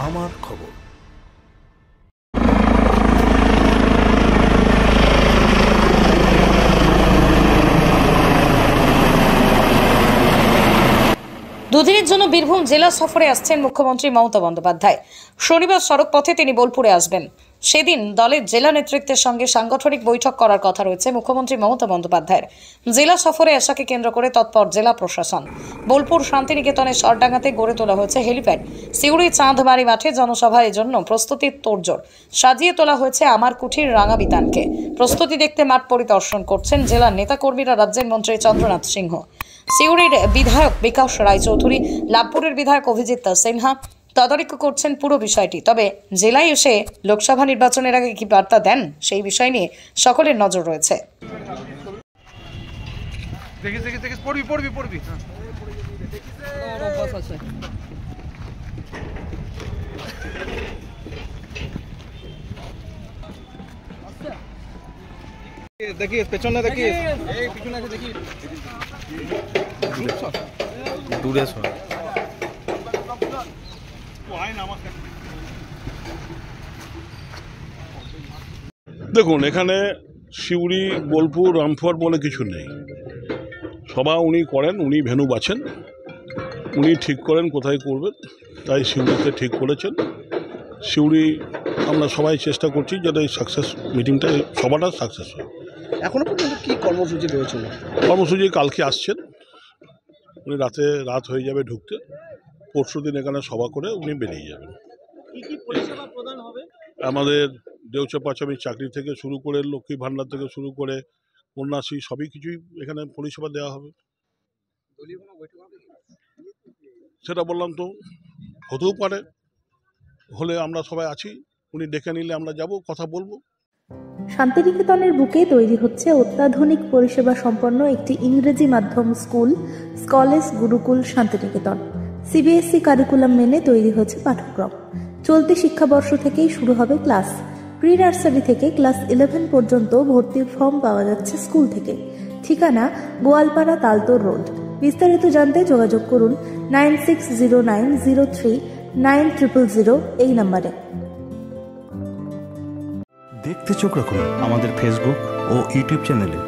আমার খবর। দুদিনের জন্য বীরভূম জেলা সফরে আসছেন মুখ্যমন্ত্রী মমতা বন্দ্যোপাধ্যায়। শনিবার সড়ক পথে তিনি বোলপুরে আসবেন। সেদিন দলের জেলা নেতৃত্বের সঙ্গে সাংগঠনিক বৈঠক করার কথা রয়েছে মুখ্যমন্ত্রী মমতা বন্দ্যোপাধ্যায়ের। জেলা সফরে আসাকে কেন্দ্র করে তৎপর জেলা প্রশাসন। বোলপুর শান্তিনিকেতনের সরডাঙ্গাতে গড়ে তোলা হয়েছে হেলিপ্যাড। সিউড়ি চাঁদবাড়ি মাঠে জনসভার জন্য প্রস্তুতির তোড়জোড়। সাজিয়ে তোলা হয়েছে আমার কুঠির রাঙা বিতানকে। প্রস্তুতি দেখতে মাঠ পরিদর্শন করছেন জেলার নেতাকর্মীরা, রাজ্যের মন্ত্রী চন্দ্রনাথ সিংহ, সিউড়ির বিধায়ক বিকাশ রায়চৌধুরী, লাভপুরের বিধায়ক অভিজিৎ সিনহা তদারকি করছেন পুরো বিষয়টি। তবে জেলায় এসে লোকসভা নির্বাচনের আগে কি বার্তা দেন সেই বিষয় নিয়ে সকলের নজর রয়েছে। देखिए पेছনে देखिए এই পিছনে আছে দেখি দূরে সর দেখুন, এখানে সিউড়ি, বোলপুর, রামপুর বলে কিছু নেই। সভা উনি করেন, উনি ভেন্যু বাছেন, উনি ঠিক করেন কোথায় করবেন। তাই সিউড়িতে ঠিক করেছেন। সিউড়ি আমরা সবাই চেষ্টা করছি যাতে এই সাকসেস মিটিংটা, সভাটা সাকসেস হয়। এখনো পর্যন্ত কি কর্মসূচি রয়েছে? কর্মসূচি কালকে আসছেন, উনি রাত হয়ে যাবে ঢুকতে। পরশুদিন এখানে সভা করে উনি বেরিয়ে যাবেন। আমাদের দেউচা পাচামি চাকরি থেকে শুরু করে লক্ষ্মী ভাণ্ডার থেকে শুরু করে কন্যাশ্রী সবই কিছুই এখানে পরিষেবা দেওয়া হবে। সেটা বললাম তো, হতেও পারে, হলে আমরা সবাই আছি। উনি ডেকে নিলে আমরা যাব, কথা বলবো। শান্তিনিকেতনের বুকে তৈরি হচ্ছে অত্যাধুনিক পরিষেবা সম্পন্ন একটি ইংরেজি মাধ্যম স্কুল, স্কলেজ গুরুকুল শান্তিনিকেতন। সিবিএসই কারিকুলাম মেনে তৈরি হয়েছে পাঠ্যক্রম। চলতি শিক্ষাবর্ষ থেকেই শুরু হবে ক্লাস। প্রি নার্সারি থেকে ক্লাস 11 পর্যন্ত ভর্তির ফর্ম পাওয়া যাচ্ছে স্কুল থেকে। ঠিকানা গোয়ালপাড়া, তালতোর রোড। বিস্তারিত জানতে যোগাযোগ করুন 9609039000 এই নম্বরে। দেখতে চোখ রাখুন আমাদের ফেসবুক ও ইউটিউব চ্যানেলে।